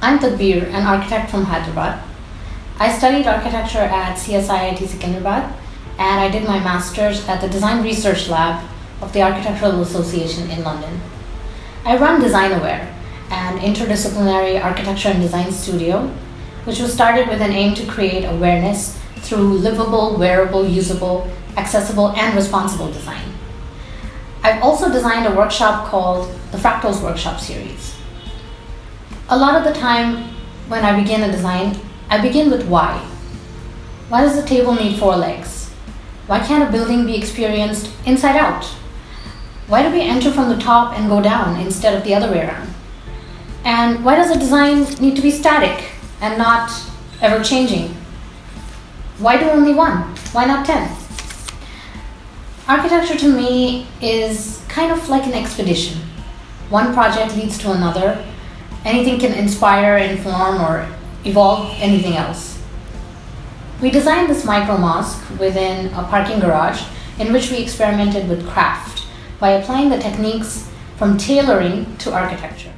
I'm Takbir, an architect from Hyderabad. I studied architecture at CSIIT Secunderabad, and I did my master's at the Design Research Lab of the Architectural Association in London. I run DesignAware, an interdisciplinary architecture and design studio, which was started with an aim to create awareness through livable, wearable, usable, accessible, and responsible design. I've also designed a workshop called the Fractals Workshop Series. A lot of the time when I begin a design, I begin with why. Why does the table need 4 legs? Why can't a building be experienced inside out? Why do we enter from the top and go down instead of the other way around? And why does a design need to be static and not ever changing? Why do only 1? Why not 10? Architecture to me is kind of like an expedition. One project leads to another. Anything can inspire, inform, or evolve anything else. We designed this micro mosque within a parking garage in which we experimented with craft by applying the techniques from tailoring to architecture.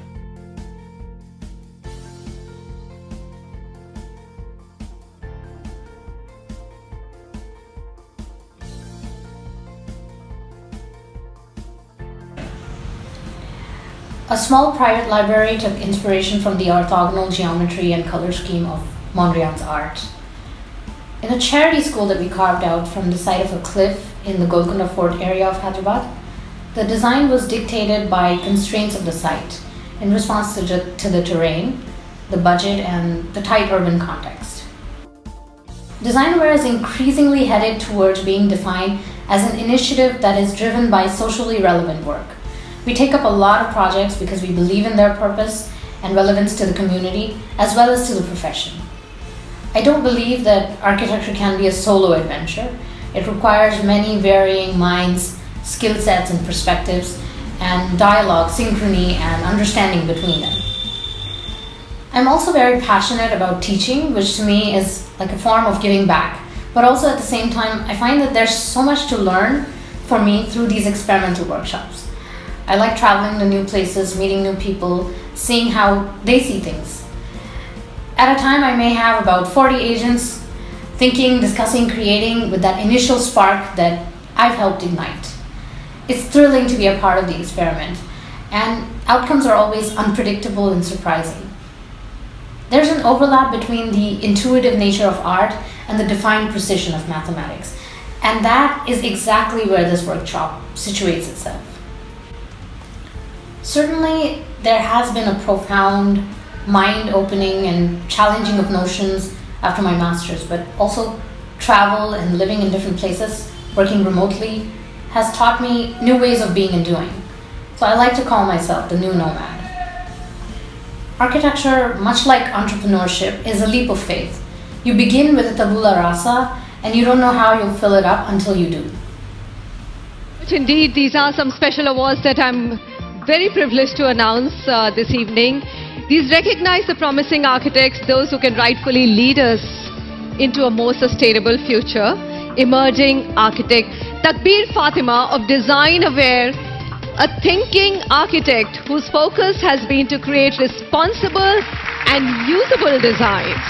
A small private library took inspiration from the orthogonal geometry and color scheme of Mondrian's art. In a charity school that we carved out from the side of a cliff in the Golconda Fort area of Hyderabad, the design was dictated by constraints of the site in response to the terrain, the budget, and the tight urban context. DesignAware is increasingly headed towards being defined as an initiative that is driven by socially relevant work. We take up a lot of projects because we believe in their purpose and relevance to the community as well as to the profession. I don't believe that architecture can be a solo adventure. It requires many varying minds, skill sets and perspectives, and dialogue, synchrony, and understanding between them. I'm also very passionate about teaching, which to me is like a form of giving back. But also at the same time, I find that there's so much to learn for me through these experimental workshops. I like traveling to new places, meeting new people, seeing how they see things. At a time, I may have about 40 agents thinking, discussing, creating with that initial spark that I've helped ignite. It's thrilling to be a part of the experiment, and outcomes are always unpredictable and surprising. There's an overlap between the intuitive nature of art and the defined precision of mathematics, and that is exactly where this workshop situates itself. Certainly, there has been a profound mind-opening and challenging of notions after my master's, but also travel and living in different places, working remotely, has taught me new ways of being and doing. So I like to call myself the new nomad. Architecture, much like entrepreneurship, is a leap of faith. You begin with a tabula rasa, and you don't know how you'll fill it up until you do. Indeed, these are some special awards that I'm very privileged to announce this evening. These recognize the promising architects, those who can rightfully lead us into a more sustainable future. Emerging architect Takbir Fatima of DesignAware, a thinking architect whose focus has been to create responsible and usable designs.